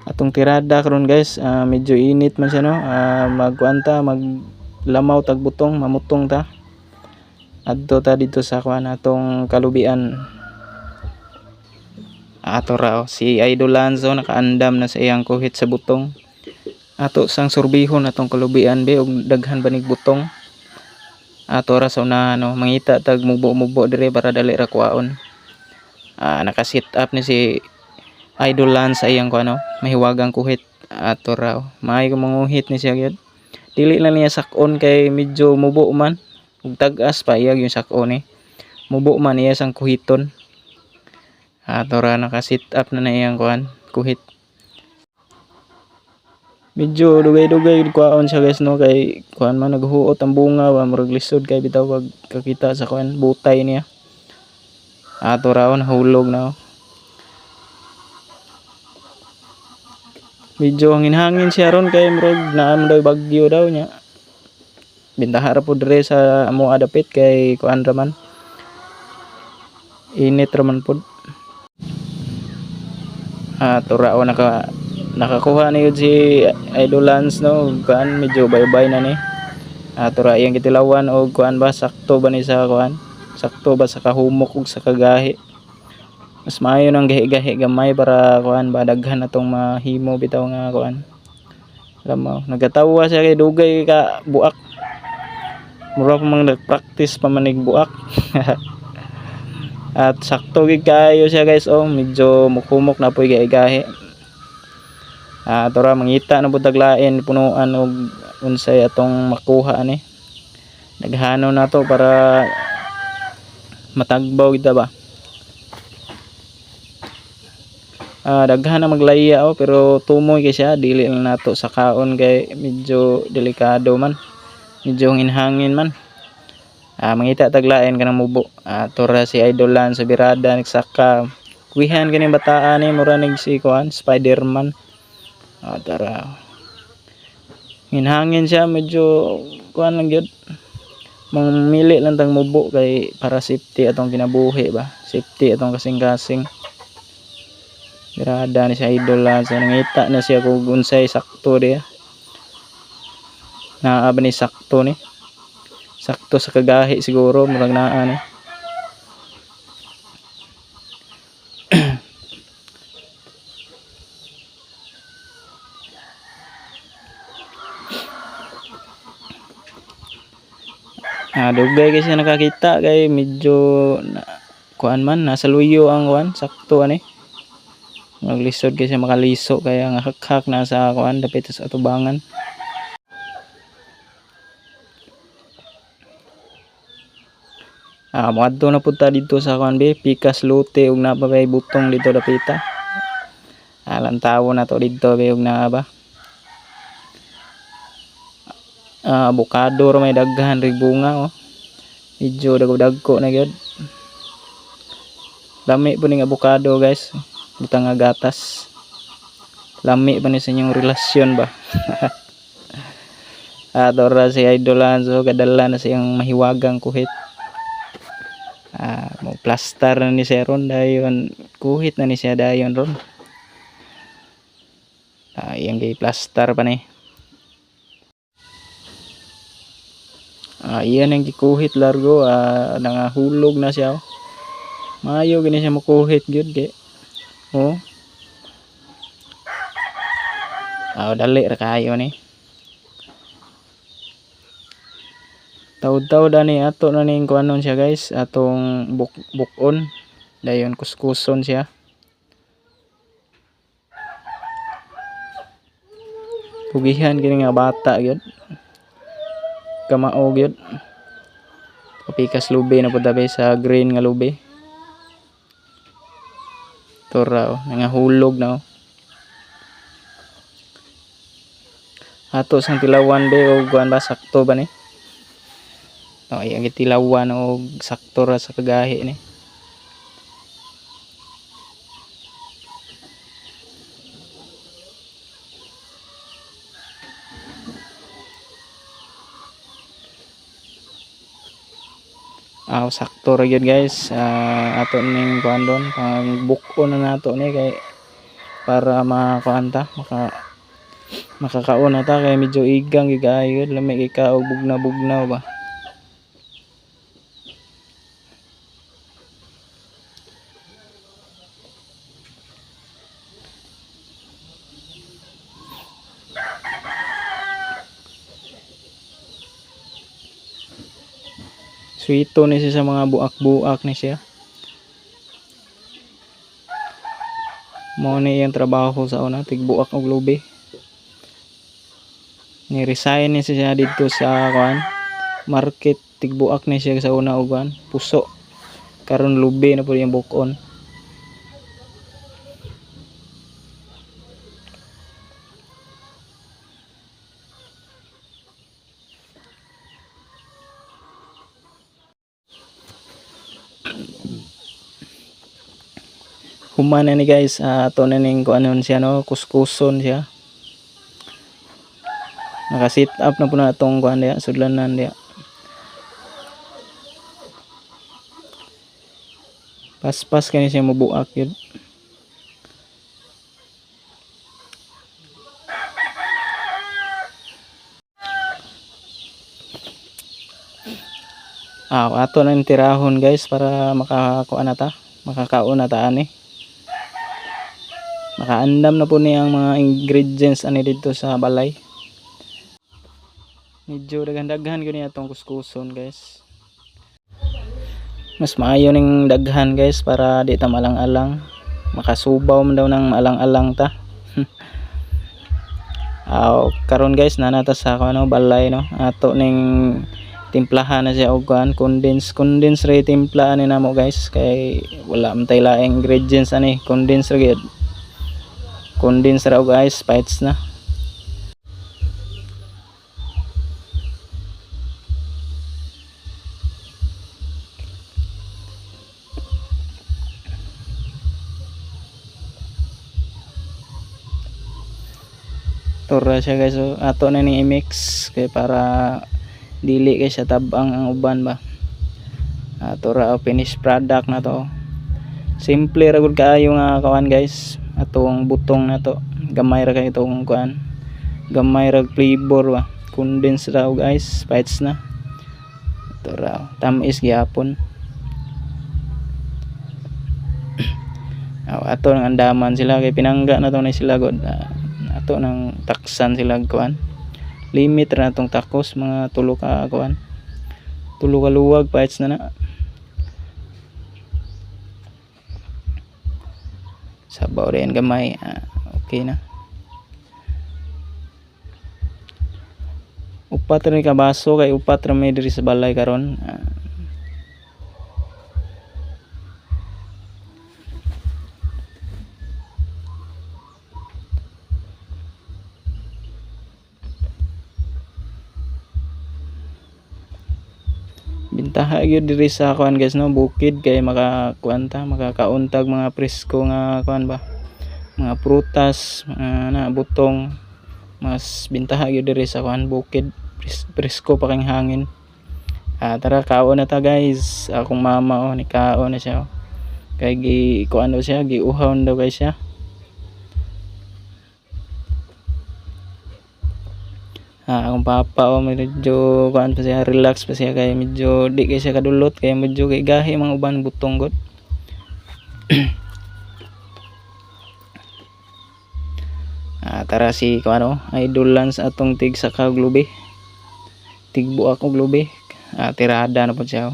atong tirada karon guys. Medyo init man siya no. Magkuanta maglamaw tag butong, mamutong ta adto ta dito sa kuan atong kalubian. Ato ra si Idol Lanzo nakaandam na sa iyang kuhit sa butong. Ato sang surbihon atong kalubian be og daghan banig butong. Ato ra sa unahan no, mangita tag mubo-mubo dire para dali ra kuaon. Naka-sit up ni si Idol Lance sa iyang kuano, mahiwagang kuhit. Ato ra may manguhit ni siya gyud. Dili lang niya sakon kay medyo mubo man. Ug tag-as pa iyag yung sakon eh. Mubo man niya sang kuhiton. Ato ra naka-sit up na iyang kuan, kuhit. Medyo dugay-dugay kuaon siya guys no, kay kuan man naghuot ang bunga wa murag lisod kay bitaw wag kakita sa kuan butay niya. Ato ra hulog na. Medyo hangin-hangin siya ron kay murag naam daw bagyo daw nya. Bintaha ra pud dire sa amo adapit kay kuan ra man. Init ra man pud. Ato ra nakakuha ni yun si Idol Lance no, kuan medyo baybay na ni. Ato ra iyang gitilawan og kuan ba sakto ba ni sa kuan, sakto ba sa kahumok ug sa kagahi. Mas maayo nang gahi-gahi gamay para kuan ba daghan atong mahimo bitaw nga kuan. Alam mo nagatawa siya kay dugay ka buak, mura pa mang nag-practice pa manig buak. At sakto gid kayo siya guys medyo mukumok na poy gahi-gahi. Ato ra mangita na pud taglain punuan og unsay atong makuha ani. Naghanon na to para matagbaw kita ba. Daghan na maglaya pero tumoy kay siya, dili lang nato sa kaon kay medyo delikado man. Medyo hangin man. Mangita taglain kanang mubo. Ato ra si Idol Lance sa birada nagsaka. Kuihan kani bataan ni mura nig si kuan Spider-Man. Tara. Hinhangin siya medyo kuan lang gyud. Mamili lang tang mubo kay para safety atong kinabuhi ba. Safety atong kasing-kasing. Birada ni si Idol Lance nangita na siya kung unsay sakto diya. Naa ba ni sakto ni? Sakto sa kagahi siguro murag naa ni. Dugay kasi nakakita kay medyo kuan man nasa luyo ang kuan sakto ani. Maglisod kasi makaliso kaya nga hakhak na sa kuan dapit sa atubangan. Moadto na pud ta dito sa kuan be pikas lote ug napabay butong dito dapita. Lantawo na to dito be ug naa ba. Avocado ra may daghan rig bunga medyo dagko na gyud. Lami po ning avocado guys, butang nga gatas. Lami pa ni sa inyong relasyon ba. Adora si Idol Lance kadala na siyang mahiwagang kuhit. Mo plaster na ni siya ron dayon kuhit na ni siya dayon ron. Iyang gay plaster pa ni. Iyan ang gikuhit largo nangahulog na siya. Maayo gani siya makuhit gyud kay. Dali ra kayo ni. Taud-taud ani ato na ning kuanon siya guys, atong bukon. Dayon kuskuson siya. Pugihan kini nga bata gyud. Kamao gyud. Pikas lubi na pud tabi sa green nga lubi. Tora nangahulog na Ato sang tilawan be og kuan ba sakto ba ni? Iyang tilawan og sakto ra sa kagahi ni. Sakto ra gyud guys. Ato ning kuan don pang bukon na nato ni kay para makakuanta makakauna ta kay medyo igang gigayod lami kay og bugna-bugnaw ba. Sweeto ni siya sa mga buak-buak ni siya. Mo ni yung trabaho sa una tigbuak og lubi. Ni resign ni siya dito sa market tigbuak ni siya sa una og puso. Karon lubi na po yung bukon. Human na ni guys, ato na ning kuanon siya no, kuskuson siya. Naka-sit up na po na itong kuan diya, sudlanan diya. Paspas kani siya mabuak yun. Ato na tirahon guys para makakuan na ta, makakaon na ta ani. Makaandam na po ni ang mga ingredients ani dito sa balay. Medyo daghan-daghan gani atong kuskuson guys. Mas maayo ning daghan guys para di ta malang-alang. Makasubaw man daw ng alang-alang ta. Karon guys nanata sa balay no. Ato ning timplahan na siya og condense ray timplaan ni namo guys kay wala man tay laing ingredients ani, condense ra gyud. Condense ra og ice bites na. Tora siya guys, so ato na ni i-mix kay para dili kay siya tabang ang uban ba. Tora finished product na to. Simple ra gud kaayo nga kawan guys. Atong butong na to. Gamay ra kay itong kuan. Gamay ra flavor ba. Condense ra og ice bites na. Tora tamis gyapon. Ato nang andaman sila kay pinangga na to na sila god. Ato nang taksan sila kuan. Limit ra natong takos mga 3 ka kuan. 3 ka luwag bites na. Sabaw rin gamay. Okay na. Upat rin ka baso kay upat ra may diri sa balay karon. Bintaha gyud diri sa kuan guys no, bukid kay makakuanta, makakauntag mga presko nga kuan ba. Mga prutas, na butong mas bintaha gyud diri sa kuan bukid, presko pa kang hangin. Tara kaon na ta guys. Akong mama ni kaon na siya. Kay kuan daw siya, giuhaw daw guys siya. Akong papa medyo kuan pa siya, relax pa siya kay medyo di kay siya kadulot kay medyo kay gahi mga uban butong god. Tara si kuan idol lance atong tig sa kag lubi. Tigbuak og lubi. Tirada na po siya.